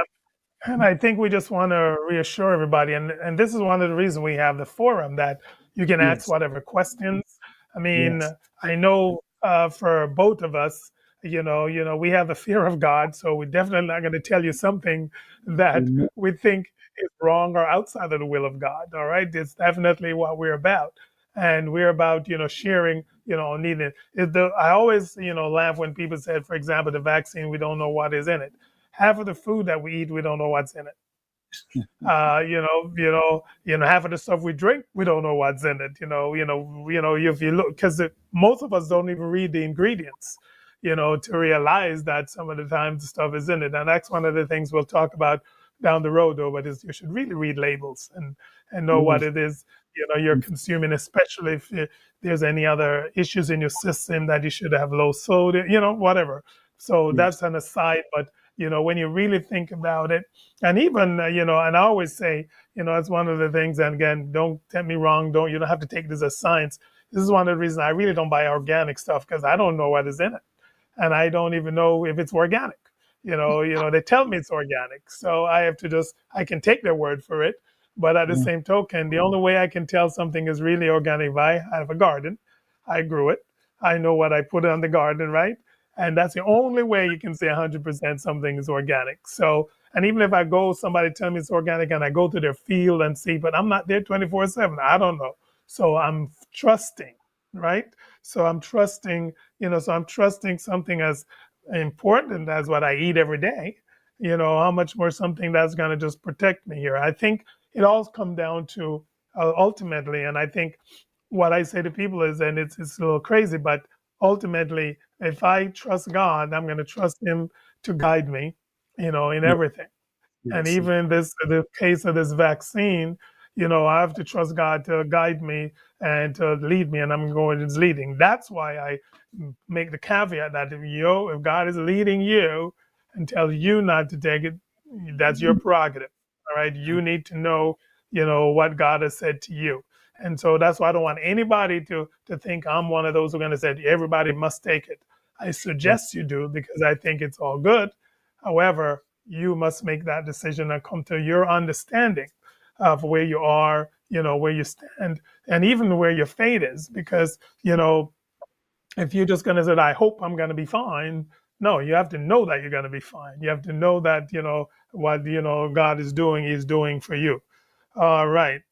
and I think we just want to reassure everybody, and this is one of the reasons we have the forum, that you can ask Yes, whatever questions. I mean, yes. I know for both of us, we have the fear of God, so we're definitely not going to tell you something that Amen. we think is wrong or outside of the will of God. All right, it's definitely what we're about, and we're about sharing. Needing it. I always laugh when people said, for example, the vaccine, we don't know what is in it. Half of the food that we eat, we don't know what's in it. Half of the stuff we drink, we don't know what's in it. If you look, because most of us don't even read the ingredients, to realize that some of the times the stuff is in it. And that's one of the things we'll talk about down the road, though. But is you should really read labels and know what Yes, it is, you're consuming, especially if there's any other issues in your system that you should have low sodium, whatever. So yes, that's an aside, but when you really think about it, and even and I always say, it's one of the things. And again, don't get me wrong, you don't have to take this as science. This is one of the reasons I really don't buy organic stuff, because I don't know what is in it, and I don't even know if it's organic. They tell me it's organic, so I can take their word for it. But at the yes, same token, the only way I can tell something is really organic if I have a garden, I grew it, I know what I put on the garden, right? And that's the only way you can say 100% something is organic. So, and even if I go, somebody tell me it's organic, and I go to their field and see, but I'm not there 24/7. I don't know. So I'm trusting, right? So I'm trusting something as important as what I eat every day. How much more something that's going to just protect me here. I think it all comes down to ultimately, and I think what I say to people is, and it's a little crazy, but ultimately, if I trust God, I'm going to trust Him to guide me, in yes, everything. And yes, even the case of this vaccine, I have to trust God to guide me and to lead me, and I'm going to leading. That's why I make the caveat that if God is leading you and tells you not to take it, that's your prerogative. All right, you need to know, what God has said to you. And so that's why I don't want anybody to think I'm one of those who are going to say everybody must take it. I yes, suggest you do, because I think it's all good. However, you must make that decision and come to your understanding of where you are, where you stand, and even where your fate is. Because, if you're just going to say, I hope I'm going to be fine, no, you have to know that you're going to be fine. You have to know that, what, God is doing, He's doing for you. All right.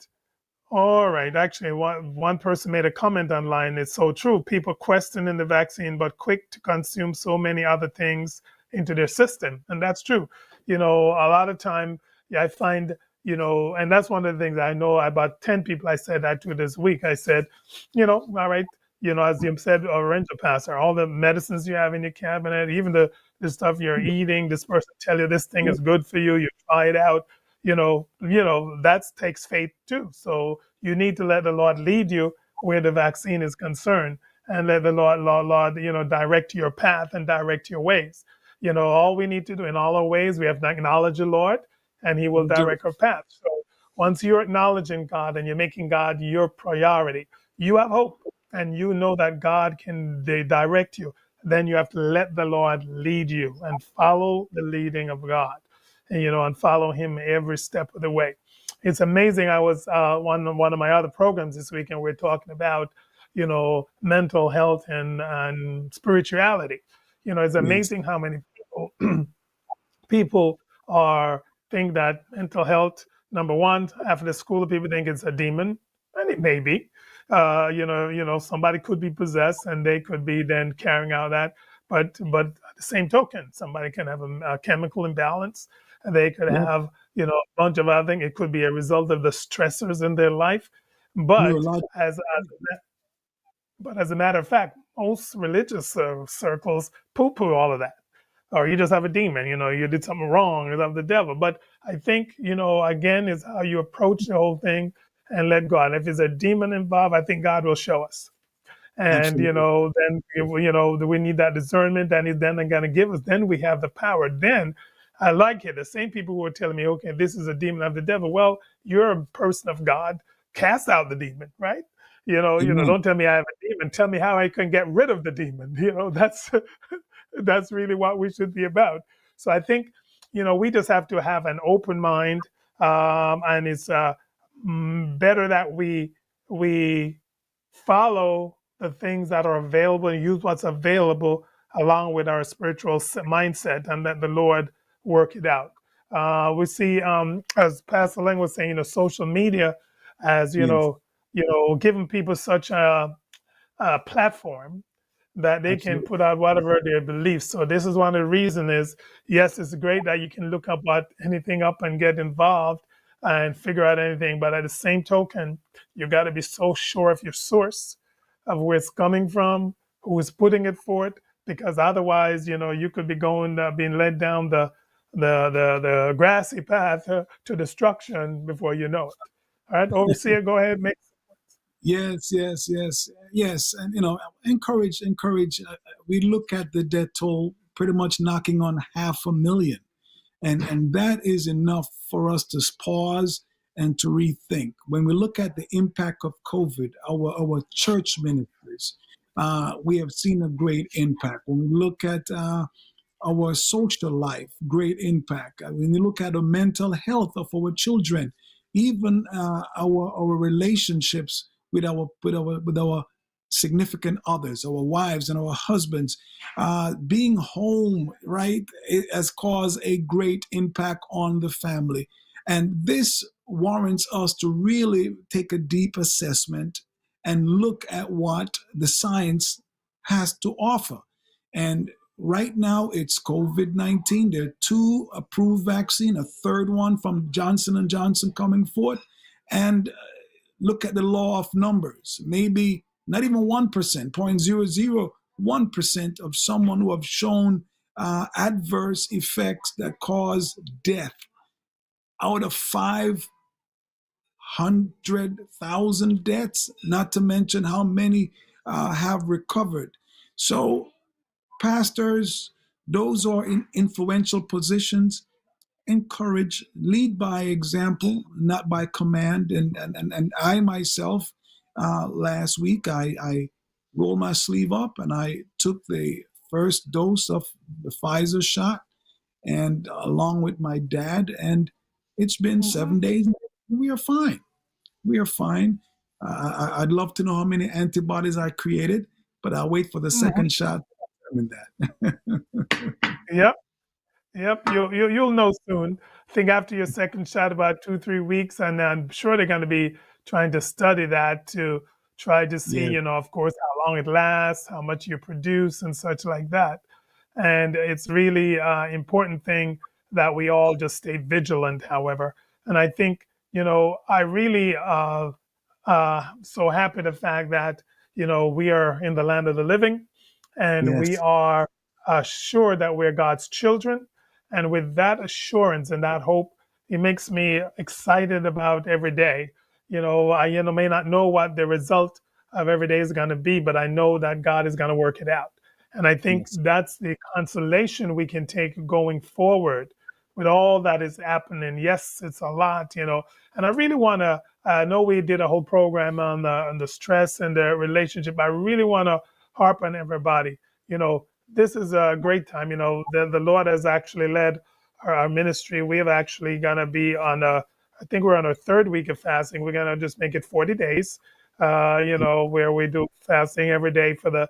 All right. Actually, one person made a comment online. It's so true. People questioning the vaccine, but quick to consume so many other things into their system. And that's true. A lot of time, yeah, I find, and that's one of the things I know about 10 people I said that to this week. I said, all right, as you said, Ranger Passer, all the medicines you have in your cabinet, even the stuff you're eating, this person tell you this thing yes, is good for you, you try it out, that takes faith too. So you need to let the Lord lead you where the vaccine is concerned, and let the Lord, direct your path and direct your ways. All we need to do in all our ways, we have to acknowledge the Lord, and He will do direct our path. So once you're acknowledging God and you're making God your priority, you have hope, and you know that God can direct you. Then you have to let the Lord lead you and follow the leading of God, and follow Him every step of the way. It's amazing. I was one of my other programs this week, and we're talking about mental health and spirituality. It's yes, amazing how many people are think that mental health, number one, after the school, people think it's a demon, and it may be. Somebody could be possessed, and they could be then carrying out that. But at the same token, somebody can have a chemical imbalance. They could Yep. have, a bunch of other things. It could be a result of the stressors in their life. But Neurological. as a matter of fact, most religious circles poo-poo all of that. Or you just have a demon, you did something wrong, you have the devil. But I think, again, is how you approach the whole thing and let God. If there's a demon involved, I think God will show us. And, Absolutely. then, we need that discernment, and he's then going to give us, then we have the power. Then I like it. The same people who are telling me, okay, this is a demon of the devil. Well, you're a person of God. Cast out the demon, right? Amen. Don't tell me I have a demon. Tell me how I can get rid of the demon. That's really what we should be about. So I think, we just have to have an open mind, and it's better that we follow the things that are available and use what's available along with our spiritual mindset, and let the Lord work it out. We see, as Pastor Lang was saying, social media as Yes. giving people such a platform that they can Absolutely. put out whatever their beliefs. So this is one of the reasons is, yes, it's great that you can look up at anything up and get involved and figure out anything. But at the same token, you got to be so sure of your source, of where it's coming from, who is putting it forth, because otherwise, you could be being led down the grassy path to destruction before you know it. All right, overseer, go ahead, make. Yes, yes, yes, yes. And, encourage. We look at the death toll pretty much knocking on 500,000. And that is enough for us to pause and to rethink. When we look at the impact of COVID, our church ministries, we have seen a great impact. When we look at our social life, great impact. When you look at the mental health of our children, even our relationships with our significant others, our wives and our husbands, being home, right, it has caused a great impact on the family. And this warrants us to really take a deep assessment and look at what the science has to offer. And right now, it's COVID-19. There are two approved vaccine, a third one from Johnson and Johnson coming forth. And look at the law of numbers. Maybe not even 1%, 0.001% of someone who have shown adverse effects that cause death out of 500,000 deaths, not to mention how many have recovered. So pastors, those who are in influential positions, encourage, lead by example, not by command. And I myself, last week, I rolled my sleeve up and I took the first dose of the Pfizer shot, and along with my dad, and it's been Mhm. 7 days. We are fine. We are fine. I'd love to know how many antibodies I created, but I'll wait for the Mhm. second shot to determine that. Yep. Yep, you'll know soon. I think after your second shot, about 2-3 weeks, and I'm sure they're going to be trying to study that to try to see, Yeah. of course, how long it lasts, how much you produce, and such like that. And it's really important thing that we all just stay vigilant. However, and I think, I really so happy the fact that we are in the land of the living, and we Yes. are sure that we're God's children. And with that assurance and that hope, it makes me excited about every day. I may not know what the result of every day is going to be, but I know that God is going to work it out. And I think Yes. that's the consolation we can take going forward with all that is happening. Yes, it's a lot, and I really want to. I know we did a whole program on the stress and the relationship. I really want to harp on everybody. This is a great time. The Lord has actually led our ministry. We have actually gonna be I think we're on our third week of fasting. We're gonna just make it 40 days. Where we do fasting every day for the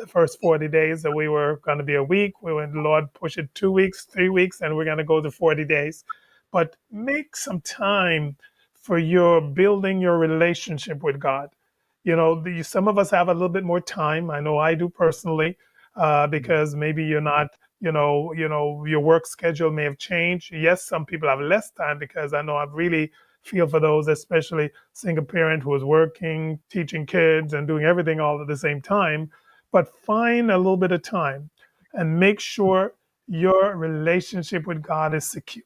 first 40 days. That we were going to be a week. We went, the Lord push it 2 weeks, 3 weeks, and we're going to go to 40 days. But make some time for your building your relationship with God. Some of us have a little bit more time. I know I do personally, because maybe you're not your work schedule may have changed. Yes, some people have less time, because I know I really feel for those, especially single parent who is working, teaching kids, and doing everything all at the same time. But find a little bit of time and make sure your relationship with God is secure,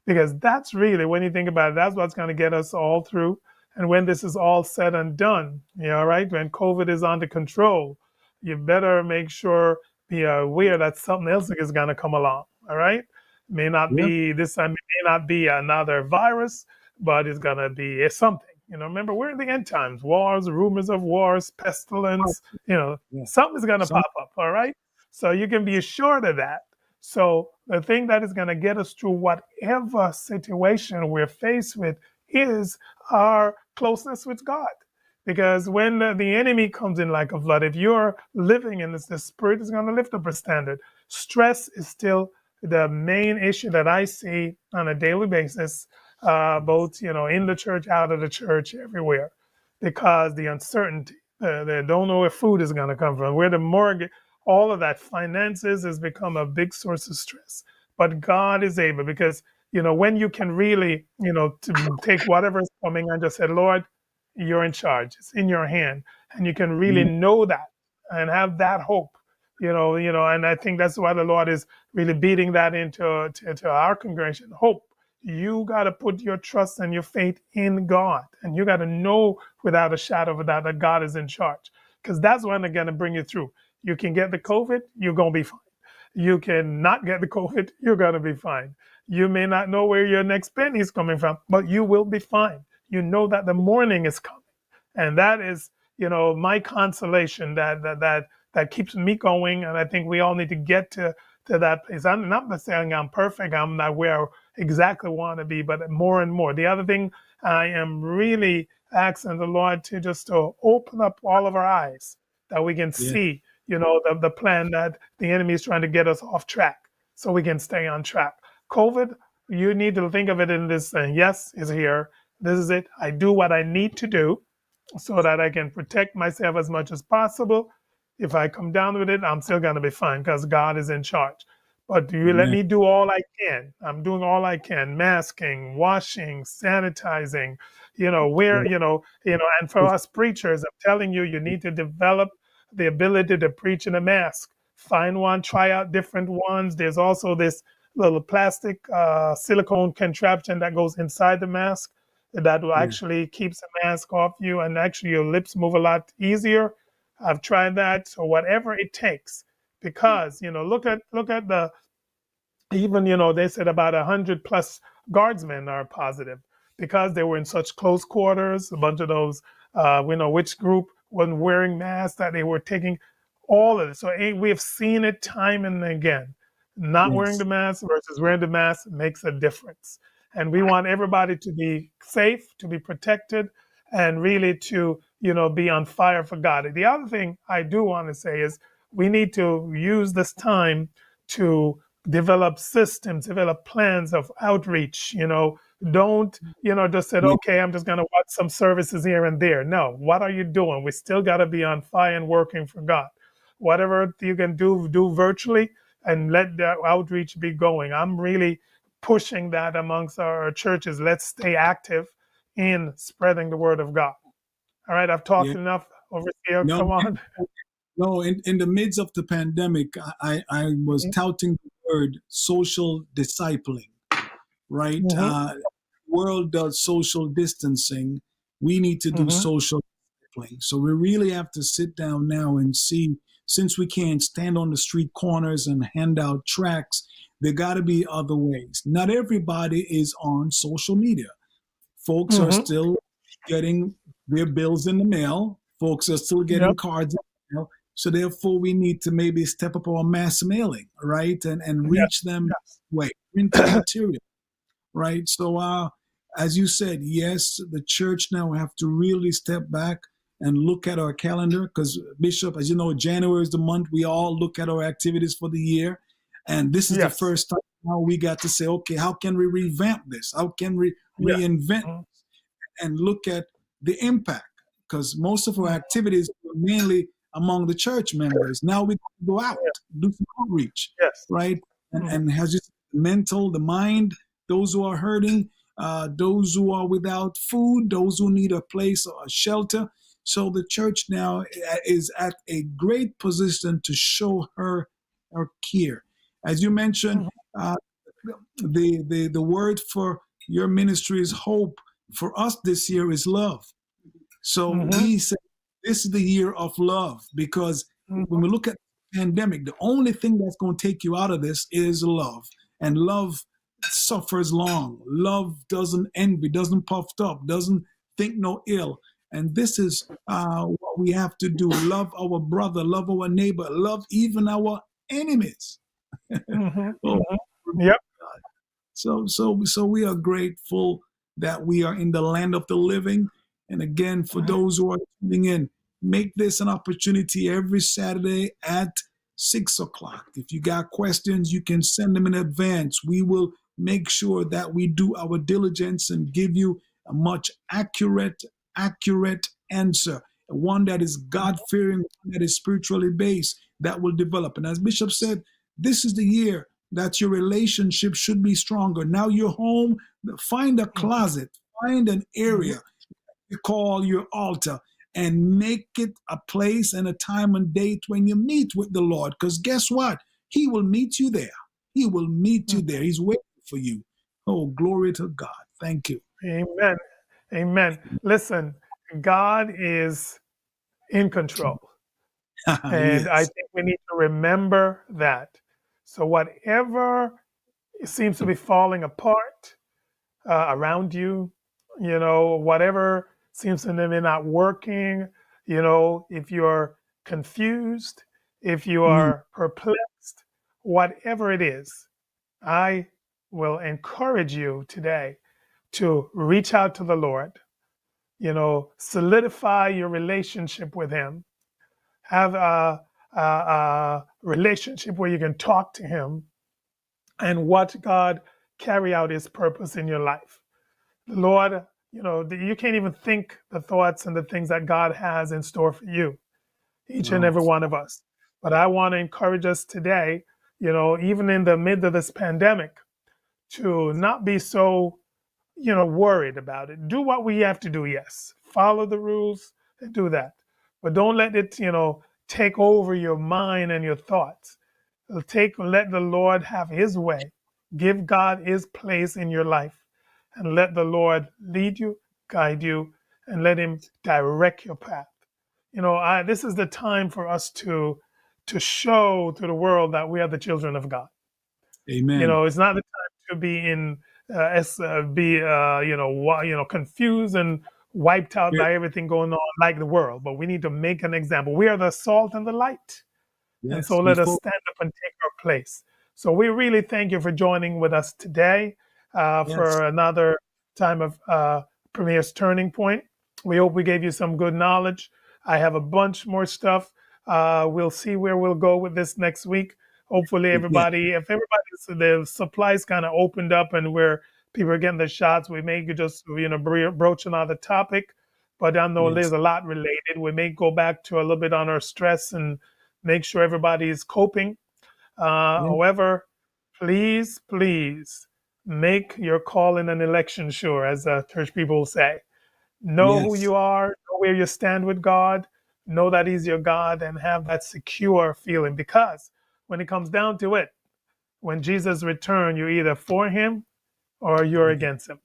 because that's really, when you think about it, that's what's going to get us all through. And when this is all said and done, right, when COVID is under control, you better make sure, be aware that something else is going to come along. All right, may not Yeah. be this time, it may not be another virus, but it's going to be something. Remember, we're in the end times: wars, rumors of wars, pestilence. Yeah. Something's going to Some, pop up. All right, so you can be assured of that. So the thing that is going to get us through whatever situation we're faced with is our closeness with God. Because when the enemy comes in like a flood, if you're living in this, the Spirit is going to lift up a standard. Stress is still the main issue that I see on a daily basis, both in the church, out of the church, everywhere, because the uncertainty. They don't know where food is going to come from, where the mortgage, all of that, finances has become a big source of stress. But God is able, because when you can really to take whatever is coming and just say, Lord, you're in charge, it's in your hand, and you can really yeah. know that and have that hope. And I think that's why the Lord is really beating that into to our congregation. Hope. You got to put your trust and your faith in God, and you got to know without a shadow of a doubt that God is in charge, because that's when they're going to bring you through. You can get the COVID, you're going to be fine. You can not get the COVID, you're going to be fine. You may not know where your next penny is coming from, but you will be fine. You know that the morning is coming. And that is, my consolation that keeps me going. And I think we all need to get to that place. I'm not saying I'm perfect. I'm not where I exactly want to be, but more and more. The other thing, I am really asking the Lord to just to open up all of our eyes, that we can Yeah. see, the plan that the enemy is trying to get us off track, so we can stay on track. COVID, you need to think of it in this, yes, is here. This is it. I do what I need to do so that I can protect myself as much as possible. If I come down with it, I'm still going to be fine, because God is in charge. But do you let Amen. me do all I can? I'm doing all I can: masking, washing, sanitizing, Yeah. and for us preachers, I'm telling you, you need to develop the ability to preach in a mask. Find one, try out different ones. There's also this little plastic silicone contraption that goes inside the mask that will Yeah. actually keeps the mask off you, and actually your lips move a lot easier. I've tried that. So whatever it takes, because look at the, even they said about 100 plus guardsmen are positive, because they were in such close quarters. A bunch of those, we know which group wasn't wearing masks, that they were taking all of it. So we have seen it time and again. Not wearing Yes. the mask versus wearing the mask makes a difference. And we want everybody to be safe, to be protected, and really to be on fire for God. The other thing I do want to say is, we need to use this time to develop systems, develop plans of outreach. Don't just said, Yeah. okay, I'm just going to watch some services here and there. No, what are you doing? We still got to be on fire and working for God. Whatever you can do virtually, and let the outreach be going. I'm really pushing that amongst our churches. Let's stay active in spreading the word of God. All right, I've talked Yeah. enough over here. No, Come on. no. In the midst of the pandemic, I was touting the word social discipling, right? Mm-hmm, World does social distancing. We need to do mm-hmm. social discipling. So we really have to sit down now and see, since we can't stand on the street corners and hand out tracts, there got to be other ways. Not everybody is on social media. Folks are Mm-hmm. still getting their bills in the mail. Folks are still getting Yep. cards in the mail. So therefore, we need to maybe step up our mass mailing, right, and Yes. reach them Yes. way, printed material, right. So, as you said, yes, the church now have to really step back and look at our calendar, because Bishop, as you know, January is the month we all look at our activities for the year, and this is the Yes. first time now we got to say, okay, how can we revamp this? How can we Yes. reinvent Mm-hmm. and look at the impact, because most of our activities were mainly among the church members. Now we go out, Yeah. do some outreach, Yes. right? Mhm. And has just mental, the mind, those who are hurting, those who are without food, those who need a place or a shelter. So the church now is at a great position to show her care. As you mentioned, Mhm. uh, the word for your ministry is hope. For us this year is love. So Mhm. we say this is the year of love, because Mhm. when we look at the pandemic, the only thing that's going to take you out of this is love. And love suffers long. Love doesn't envy, doesn't puffed up, doesn't think no ill. And this is what we have to do: love our brother, love our neighbor, love even our enemies. Mhm. Oh, Mhm. Yep. so we are grateful that we are in the land of the living. And again, for Mhm. those who are tuning in, make this an opportunity every Saturday at 6 o'clock. If you got questions, you can send them in advance. We will make sure that we do our diligence and give you a much accurate answer, one that is God fearing, one that is spiritually based, that will develop. And as Bishop said, this is the year that your relationship should be stronger. Now you're home, find a Mhm. closet, find an Mhm. area you call your altar, and make it a place and a time and date when you meet with the Lord. Because guess what? He will meet you there. He will meet you Mhm. there. He's waiting for you. Oh, glory to God. Thank you. Amen. Amen. Listen, God is in control. And I Yes. think we need to remember that. So, whatever seems to be falling apart around you, whatever seems to be not working, if you're confused, if you Mm, are perplexed, whatever it is, I will encourage you today to reach out to the Lord, solidify your relationship with Him, have a relationship where you can talk to Him and watch God carry out His purpose in your life. The Lord, you can't even think the thoughts and the things that God has in store for you, each and no. every one of us. But I want to encourage us today, even in the midst of this pandemic, to not be so worried about it. Do what we have to do, yes. Follow the rules and do that. But don't let it, take over your mind and your thoughts. Let the Lord have his way. Give God his place in your life and let the Lord lead you, guide you, and let him direct your path. This is the time for us to show to the world that we are the children of God. Amen. It's not the time to be in be confused and wiped out Here- by everything going on like the world. But we need to make an example. We are the salt and the light, and so Yes. let us Before. stand up and take our place. So we really thank you for joining with us today Yes. for another time of Premier's Turning Point. We hope we gave you some good knowledge. I have a bunch more stuff. We'll see where we'll go with this next week. Hopefully, Yeah. if everybody's the supplies kind of opened up and where people are getting the shots, we may just broach another topic. But I know there's Yes. a lot related. We may go back to a little bit on our stress and make sure everybody is coping. Yeah. However, please make your call in an election sure, as church people say. Know who Yes. you are, know where you stand with God, know that He's your God, and have that secure feeling. Because when it comes down to it, when Jesus returns, you're either for Him or you're Amen. against Him.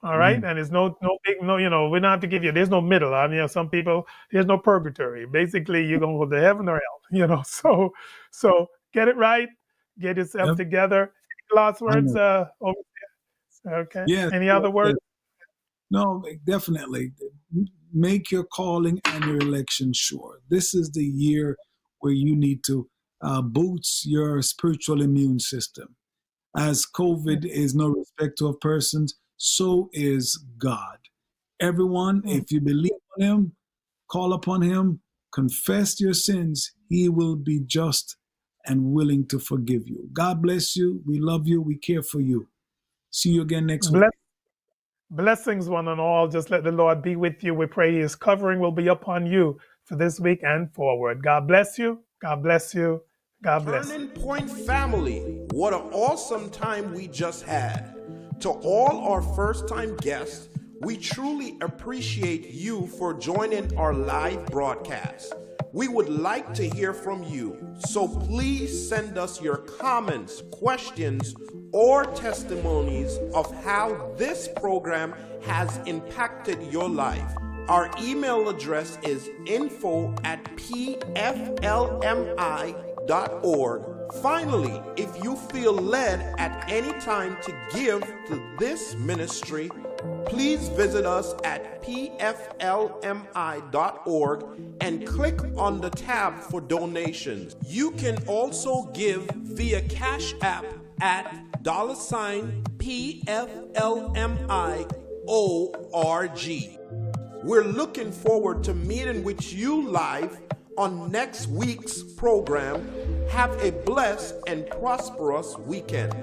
All right, Amen. and there's no big no. We don't have to give you. There's no middle. I mean, some people there's no purgatory. Basically, you're gonna go to heaven or hell. So get it right. Get yourself Yep. together. Any last I words? know. Okay. Yes. Any Yes. other words? Yes. No, definitely. Make your calling and your election sure. This is the year where you need to boost your spiritual immune system. As COVID is no respecter of persons, so is God. Everyone, Mhm. if you believe on Him, call upon Him, confess your sins, He will be just and willing to forgive you. God bless you. We love you. We care for you. See you again next week. Bless Blessings, one and all. Just let the Lord be with you. We pray His covering will be upon you for this week and forward. God bless you. God bless you. God bless you. Turning Point family, what an awesome time we just had. To all our first-time guests, we truly appreciate you for joining our live broadcast. We would like to hear from you, so please send us your comments, questions, or testimonies of how this program has impacted your life. Our email address is info@pflmi.org. Finally, if you feel led at any time to give to this ministry, please visit us at pflmi.org and click on the tab for donations. You can also give via Cash App at $PFLMIORG. We're looking forward to meeting with you live on next week's program. Have a blessed and prosperous weekend.